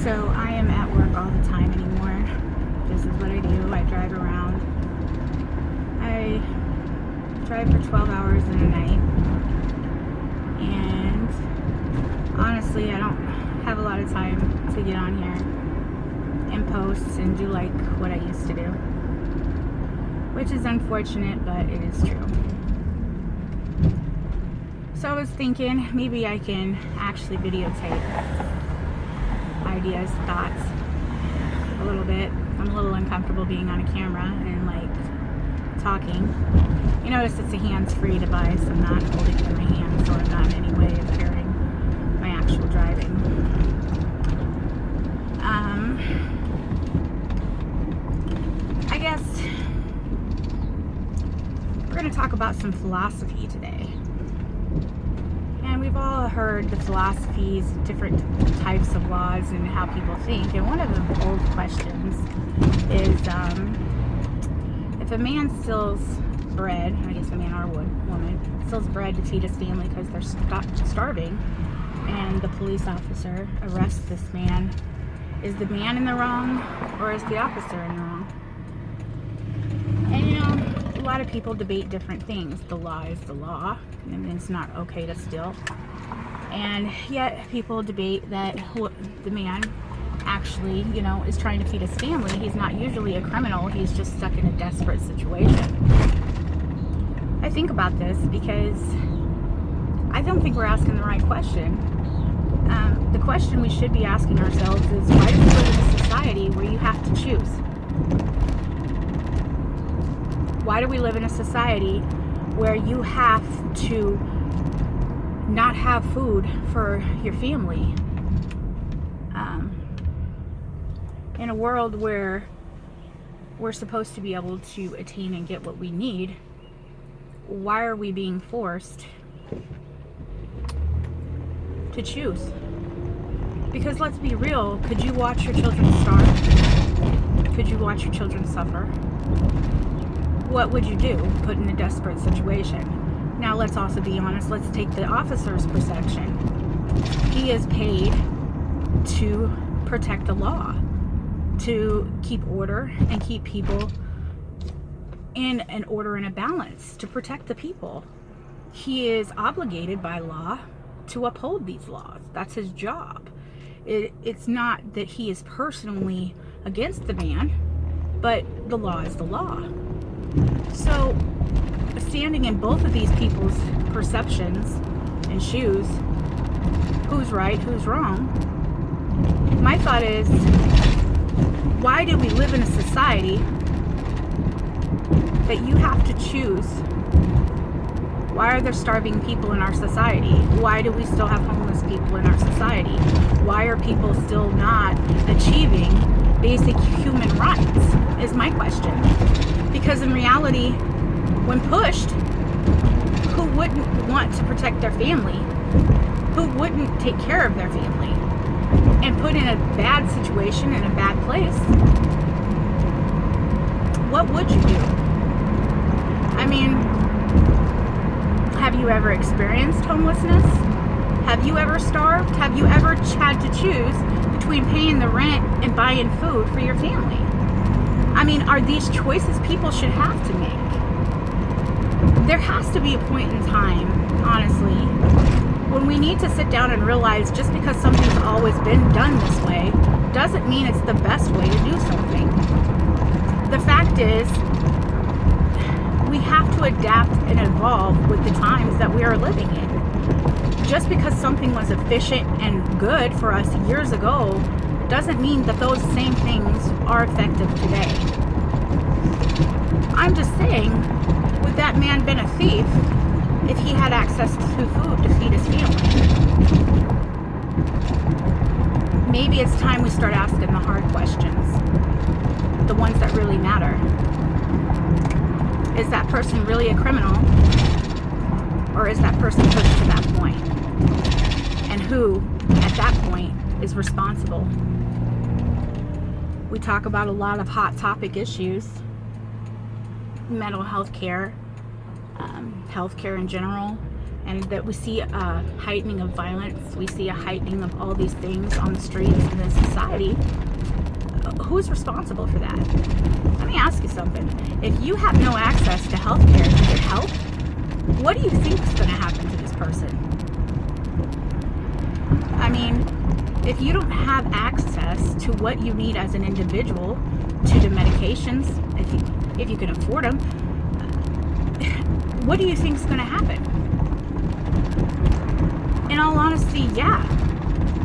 So I am at work all the time anymore. This is what I do. I drive around. I drive for 12 hours in a night. And honestly, I don't have a lot of time to get on here and post and do like what I used to do. Which is unfortunate, but it is true. So I was thinking maybe I can actually videotape ideas, thoughts a little bit. I'm a little uncomfortable being on a camera and like talking. You notice it's a hands-free device. I'm not holding it in my hand, so I'm not in any way impairing my actual driving. I guess we're going to talk about some philosophy today. And we've all heard the philosophies, different types of laws, and how people think. And one of the old questions is, if a man steals bread, I guess a man or a woman, steals bread to feed his family because they're starving, and the police officer arrests this man, is the man in the wrong, or is the officer in the wrong? And you know, a lot of people debate different things. The law is the law, and it's not okay to steal. And yet people debate that the man actually, you know, is trying to feed his family. He's not usually a criminal. He's just stuck in a desperate situation. I think about this because I don't think we're asking the right question. The question we should be asking ourselves is, why do we live in a society where you have to choose? Why do we live in a society where you have to not have food for your family? In a world where we're supposed to be able to attain and get what we need, why are we being forced to choose? Because let's be real, could you watch your children starve? Could you watch your children suffer? What would you do put in a desperate situation? Now let's also be honest, let's take the officer's perception. He is paid to protect the law, to keep order and keep people in an order and a balance, to protect the people. He is obligated by law to uphold these laws. That's his job. It's not that he is personally against the man, but the law is the law. So, standing in both of these people's perceptions and shoes, who's right, who's wrong? My thought is, why do we live in a society that you have to choose? Why are there starving people in our society? Why do we still have homeless people in our society? Why are people still not achieving basic human rights, is my question. Because in reality, when pushed, who wouldn't want to protect their family? Who wouldn't take care of their family and put in a bad situation, in a bad place? What would you do? I mean, have you ever experienced homelessness? Have you ever starved? Have you ever had to choose between paying the rent and buying food for your family? I mean, are these choices people should have to make? There has to be a point in time, honestly, when we need to sit down and realize just because something's always been done this way doesn't mean it's the best way to do something. The fact is, we have to adapt and evolve with the times that we are living in. Just because something was efficient and good for us years ago doesn't mean that those same things are effective today. I'm just saying, would that man been a thief if he had access to food to feed his family? Maybe it's time we start asking the hard questions, the ones that really matter. Is that person really a criminal? Or is that person pushed to that point? And who, at that point, is responsible? We talk about a lot of hot topic issues, mental health care, healthcare in general, and that we see a heightening of violence, we see a heightening of all these things on the streets in this society, who's responsible for that? Let me ask you something. If you have no access to health care to get help, what do you think is going to happen to this person? I mean, if you don't have access to what you need as an individual, to the medications, if you can afford them, what do you think is going to happen? In all honesty, yeah.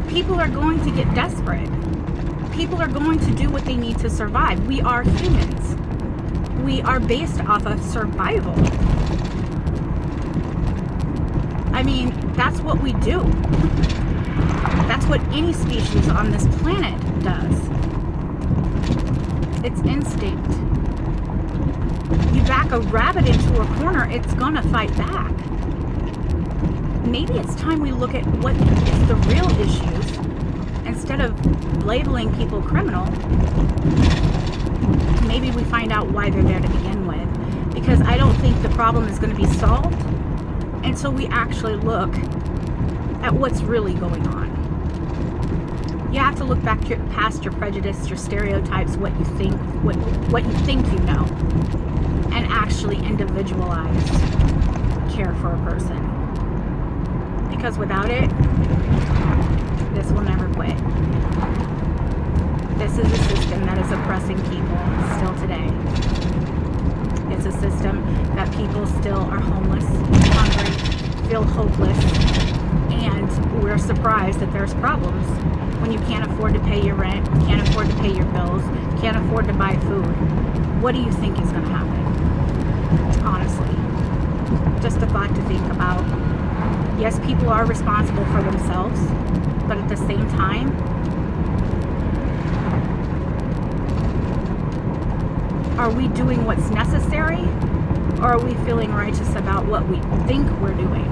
People are going to get desperate. People are going to do what they need to survive. We are humans. We are based off of survival. I mean, that's what we do. That's what any species on this planet does. It's instinct. You back a rabbit into a corner, it's gonna fight back. Maybe it's time we look at what is the real issues instead of labeling people criminal. Maybe we find out why they're there to begin with, because I don't think the problem is going to be solved until we actually look at what's really going on. You have to look back past your prejudice, your stereotypes, what you think, what you think you know, and actually individualize care for a person. Because without it, this will never quit. This is a system that is oppressing people still today. It's a system that people still are homeless, hungry, feel hopeless, and we're surprised that there's problems when you can't afford to pay your rent, can't afford to pay your bills, can't afford to buy food. What do you think is going to happen? Honestly, just a thought to think about. Yes, people are responsible for themselves, but at the same time, are we doing what's necessary, or are we feeling righteous about what we think we're doing?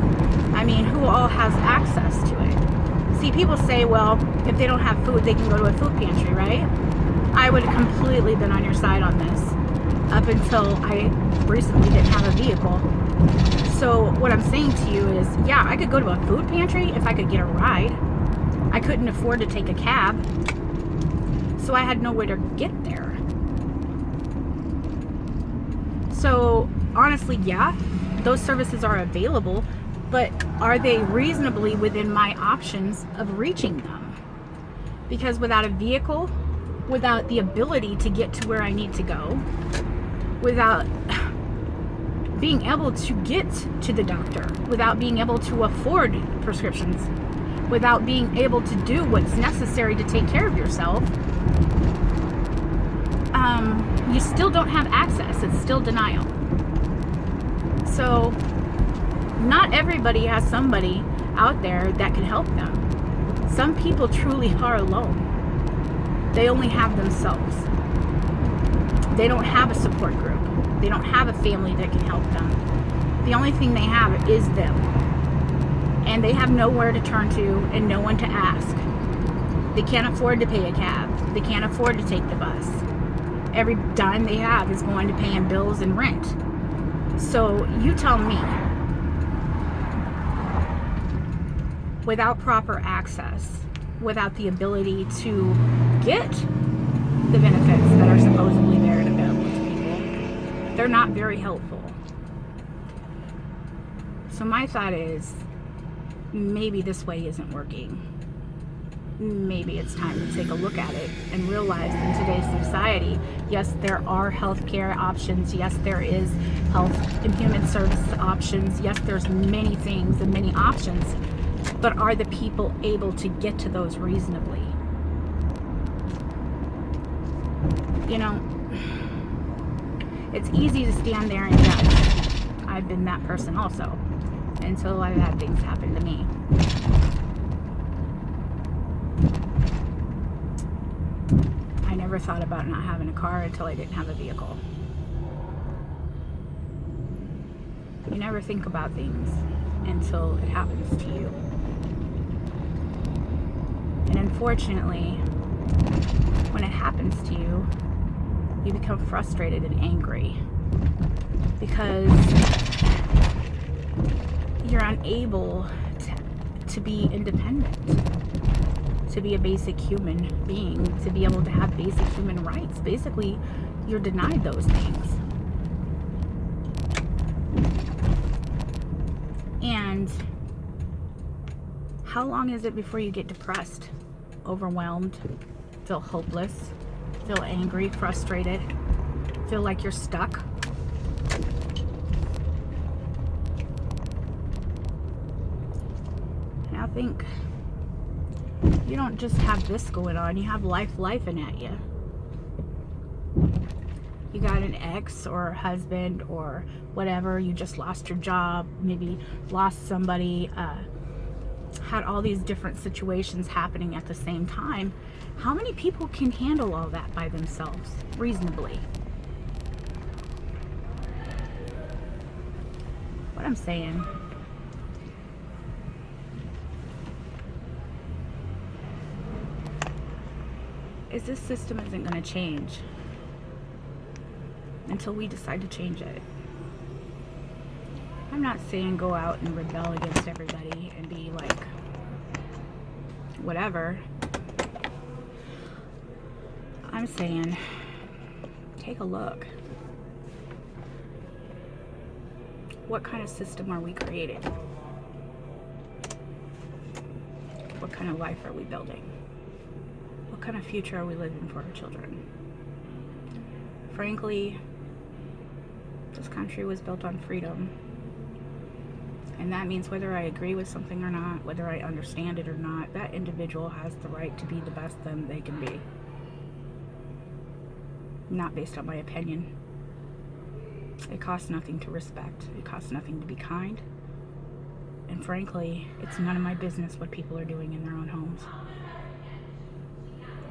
I mean, who all has access to it? See, people say, well, if they don't have food, they can go to a food pantry, right? I would have completely been on your side on this up until I recently didn't have a vehicle. So what I'm saying to you is, yeah, I could go to a food pantry if I could get a ride. I couldn't afford to take a cab, so I had nowhere to get there. So honestly, yeah, those services are available, but are they reasonably within my options of reaching them? Because without a vehicle, without the ability to get to where I need to go, without being able to get to the doctor, without being able to afford prescriptions, without being able to do what's necessary to take care of yourself, you still don't have access. It's still denial. So not everybody has somebody out there that can help them. Some people truly are alone. They only have themselves. They don't have a support group. They don't have a family that can help them. The only thing they have is them. And they have nowhere to turn to and no one to ask. They can't afford to pay a cab. They can't afford to take the bus. Every dime they have is going to paying bills and rent. So you tell me, without proper access, without the ability to get the benefits that are supposedly there and available to people, they're not very helpful. So my thought is, maybe this way isn't working. Maybe it's time to take a look at it and realize in today's society, yes, there are healthcare options. Yes, there is health and human service options. Yes, there's many things and many options. But are the people able to get to those reasonably? You know, it's easy to stand there and judge. I've been that person also, until I've had things happen to me. I never thought about not having a car until I didn't have a vehicle. You never think about things until it happens to you. And unfortunately, when it happens to you, you become frustrated and angry because you're unable to be independent, to be a basic human being, to be able to have basic human rights. Basically, you're denied those things. And how long is it before you get depressed, overwhelmed, feel hopeless, feel angry, frustrated, feel like you're stuck? And I think you don't just have this going on, you have life-lifing at you. You got an ex or husband or whatever, you just lost your job, maybe lost somebody, had all these different situations happening at the same time. How many people can handle all that by themselves reasonably? What I'm saying, is this system isn't going to change until we decide to change it. I'm not saying go out and rebel against everybody and be like whatever. I'm saying take a look. What kind of system are we creating? What kind of life are we building? What kind of future are we living for our children? Frankly, this country was built on freedom. And that means whether I agree with something or not, whether I understand it or not, that individual has the right to be the best them they can be. Not based on my opinion. It costs nothing to respect. It costs nothing to be kind. And frankly, it's none of my business what people are doing in their own homes.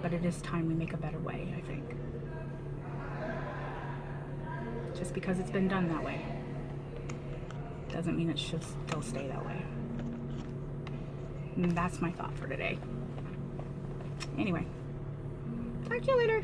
But it is time we make a better way, I think. Just because it's been done that way doesn't mean it should still stay that way. And that's my thought for today. Anyway, talk to you later.